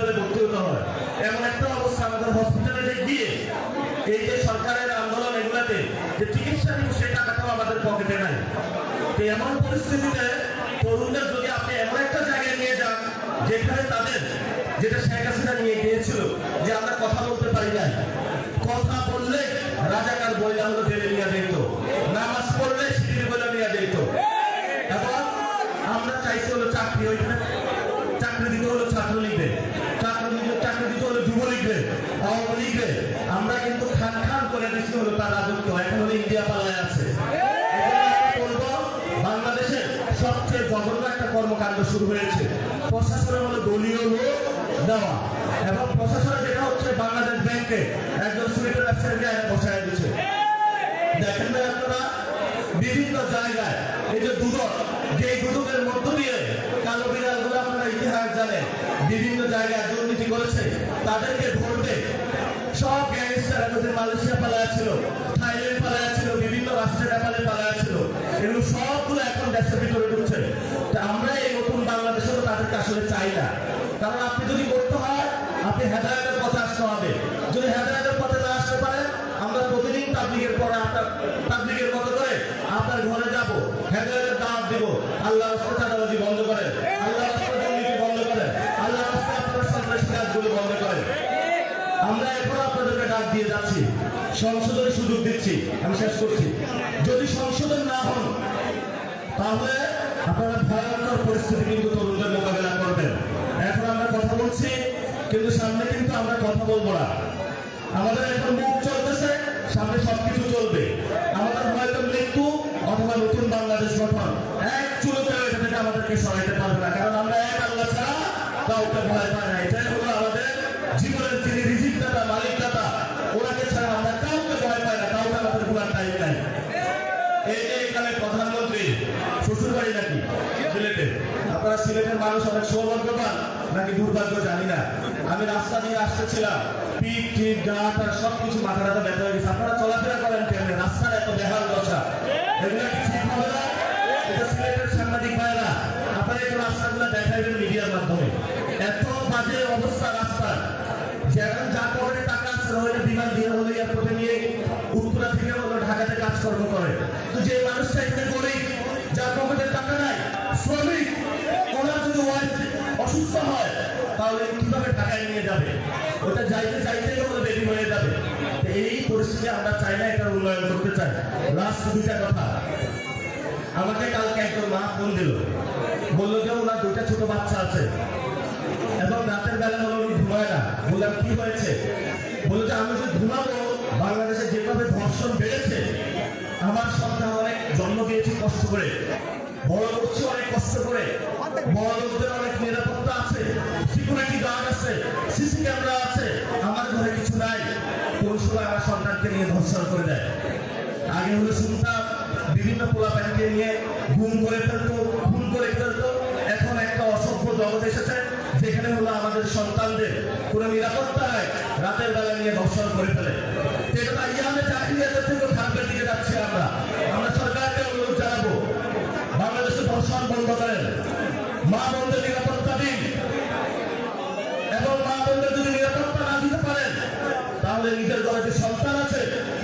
হসপিটালে ভর্তি হতে হয়। এমন একটা অবস্থা আমাদের হসপিটালে গিয়ে এই যে সরকারের আন্দোলন এগুলাতে যে চিকিৎসা দিব সেই টাকাটাও আমাদের পকেটে নাই। তো এমন পরিস্থিতিতে তরুণদের যদি আপনি এমন একটা জায়গায় নিয়ে যান যেখানে তাদের যেটা শেখ হাসিনা নিয়ে গিয়েছিল যে আমরা কথা বলতে পারি না, কথা বললে রাজাকার বইলা হলো জেলে নিয়ে যেত, নামাজ পড়লে সিঁড়ির বইলা নিয়ে যেত। এবং আমরা চাইছি হলো চাকরি, ওইখানে চাকরি দিতে হলো ছাত্রলীগের, চাকরি দিতে হলো যুবলীগের, আওয়ামী লীগের। আমরা কিন্তু খান খান করে দিচ্ছি হলো তার রাজত্ব, এখন হলো ইন্ডিয়া পালায় আছে। বাংলাদেশের সবচেয়ে জঘন্য একটা কর্মকাণ্ড শুরু হয়েছে, প্রশাসনের হলো দলীয় লোক দেওয়া। এবং প্রশাসনে যেটা হচ্ছে বাংলাদেশ ব্যাংকে একজন সিলেটের ব্যবসায়ীকে বসায় দিচ্ছে। দেখেন না আপনারা বিভিন্ন জায়গায় এই যে দুদক, যে দুদকের মধ্য দিয়ে কালো বিড়ালগুলো আপনারা ইতিহাস জানেন, বিভিন্ন জায়গায় দুর্নীতি করেছে, তাদেরকে ধরতে সব গ্যাংস্টার আমাদের মালয়েশিয়া পালায় ছিল, থাইল্যান্ড পালায় ছিল, বিভিন্ন রাষ্ট্রের নেপালে পালায় ছিল, এগুলো সবগুলো এখন দেশের ভিতরে ঢুকছে। আমরা এই নতুন বাংলাদেশেও তাদেরকে আসলে চাই না। কারণ আপনি যদি করতে হয় আপনি হেদায়েতের পথে আসতে হবে। যদি হেদায়েতের পথে না আসতে পারেন, আমরা প্রতিদিন তাবলীগের পরে আপনার তাবলীগের মতো করে আপনার ঘরে যাব, হেদায়েতের দাওয়াত দেব। আল্লাহ রাস্তায় চাঁদাবাজি বন্ধ করেন, আল্লাহ রাস্তায় দুর্নীতি বন্ধ করেন, আল্লাহ রাস্তায় আপনার সন্ত্রাসী কাজগুলো বন্ধ করেন। আমরা এখন আপনাদেরকে ডাক দিয়ে যাচ্ছি, সংশোধনের সুযোগ দিচ্ছি। আমি শেষ করছি, যদি সংশোধন না হন তাহলে আপনারা ভয়ঙ্কর পরিস্থিতি কিন্তু তরুণদের মোকাবেলা করবেন। এখন আমরা কথা বলছি কিন্তু সামনে কিন্তু আমরা কথা বলবো না। আমাদের এখন মুখ চলতেছে, সামনে সবকিছু চলবে। আমাদের হয়তো মৃত্যু অথবা নতুন বাংলাদেশ গঠন, এক চুলোতে এটা থেকে আমাদেরকে সরাইতে পারবে না। কারণ আমরা এক আল্লাহ ছাড়া কাউকে ভয় পাই না। এটাই হলো আমাদের জীবনের যিনি রিজিক দাতা, মালিক দাতা, ওনাকে ছাড়া আমরা কাউকে ভয় পাই না, কাউকে আমাদের গুলার টাইম নাই। এই যে এখানে প্রধানমন্ত্রী শ্বশুর বাড়ি নাকি সিলেটে, আপনারা সিলেটের মানুষ অনেক সৌভাগ্যবান নাকি দুর্ভাগ্য জানি না। আমি রাস্তা দিয়ে আসতেছিলাম, পিঠ টিপ গাঁট আর সবকিছু মাথা ব্যথা ব্যথা হয়ে গেছে। আপনারা চলাফেরা করেন কেমনে? রাস্তার এত বেহাল দশা, এগুলো কি ঠিক হবে না? এটা সিলেটের সাংবাদিক ভাইরা, আপনারা একটু রাস্তাগুলো দেখাইবেন মিডিয়ার মাধ্যমে। এত বাজে অবস্থা রাস্তার, যেমন যা পকেটে টাকা আছে হলে বিমান দিয়ে হলো এয়ারপোর্টে নিয়ে উত্তরা থেকে হলো ঢাকাতে কাজকর্ম করে। তো যে মানুষটা এখানে গরিব, যার পকেটে টাকা নাই, শ্রমিক, ওনার যদি ওয়াইফ অসুস্থ হয় তাহলে কিভাবে ঢাকায় নিয়ে যাবে? ওটা যাইতে চাইতে হলো দেরি হয়ে যাবে। এই পরিস্থিতি আমরা চাই না, এটা উন্নয়ন করতে চাই। লাস্ট দুইটা কথা, আমাকে কালকে একজন মা ফোন দিল, বললো যে ওনার দুইটা ছোট বাচ্চা আছে এবং রাতের বেলা হলো উনি ঘুমায় না। বললাম কি হয়েছে? বললো যে আমি যদি ঘুমাবো, বাংলাদেশে যেভাবে ধর্ষণ বেড়েছে, আমার সন্তান অনেক জন্ম দিয়েছি কষ্ট করে, বড় করছি অনেক কষ্ট করে, বড় লোকদের অনেক নিরাপত্তা আছে, সিকিউরিটি গার্ড আছে, সিসি ক্যামেরা আছে, আমার ঘরে কিছু নাই। কোন সময় আমার সন্তানকে নিয়ে ধর্ষণ করে দেয়। আগে হলো শুনতাম বিভিন্ন পোলাপানকে নিয়ে গুম করে ফেলতো, খুন করে ফেলতো। এখন একটা অসভ্য জগৎ এসেছে যেখানে হলো আমাদের সন্তানদের কোনো নিরাপত্তা নাই, রাতের বেলা নিয়ে ধর্ষণ করে ফেলে। এটা ইয়ামে চাকরিয়াদের থেকে খারাপের দিকে যাচ্ছি আমরা। আমরা সরকারকে অনুরোধ জানাবো, বাংলাদেশে ধর্ষণ বন্ধ করেন, মা বোনদের নিরাপত্তা দিন। এবং মা বোনদের যদি নিরাপত্তা না দিতে পারেন তাহলে নিজের ঘরে যে সন্তান আছে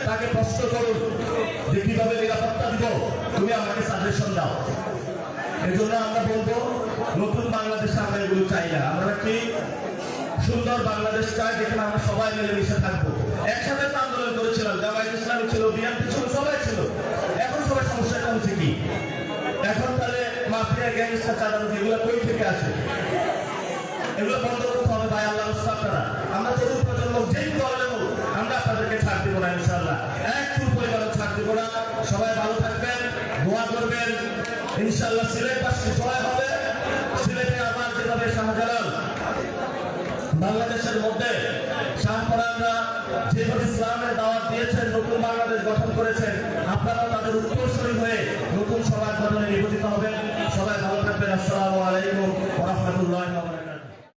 তাকে প্রশ্ন করুন যে কিভাবে নিরাপত্তা দিব, তুমি আমাকে সাজেশন দাও। এই জন্য আমরা বলবো, নতুন বাংলাদেশে আমরা এগুলো চাই না। আমরা কি সুন্দর বাংলাদেশ চাই যেখানে আমরা সবাই মিলেমিশে থাকবো। একসাথে আন্দোলন করেছিলাম, জামায়াত ইসলামী ছিল, বিএনপি ছিল, সবাই ছিল। এখন সবাই সমস্যাটা হচ্ছে কি? এখন তাহলে মাফিয়া গ্যাংস্টার চাঁদাবাজি এগুলো কই থেকে আসে? এগুলো বন্ধ করতে হবে ভাই, আল্লাহ আপনারা। আমরা তরুণ প্রজন্ম যেই দলের হোক, আমরা আপনাদেরকে ছাড় দিব না ইনশাআল্লাহ, এক চুল পরিবারও ছাড় দিব না। সবাই ভালো থাকবেন, দোয়া করবেন, ইনশাআল্লাহ সিলেটবাসী জয় হবে। সিলেটে আমার যেভাবে শাহজালাল বাংলাদেশের মধ্যে শাহপরানরা যেভাবে ইসলামের দাওয়াত দিয়েছেন, নতুন বাংলাদেশ গঠন করেছেন, আপনারা তাদের উত্তরসূরি হয়ে নতুন সমাজ গঠনে নিবেদিত হবেন। সবাই ভালো থাকবেন। আসসালামু আলাইকুম ওয়া রাহমাতুল্লাহি ওয়া বারাকাতুহু।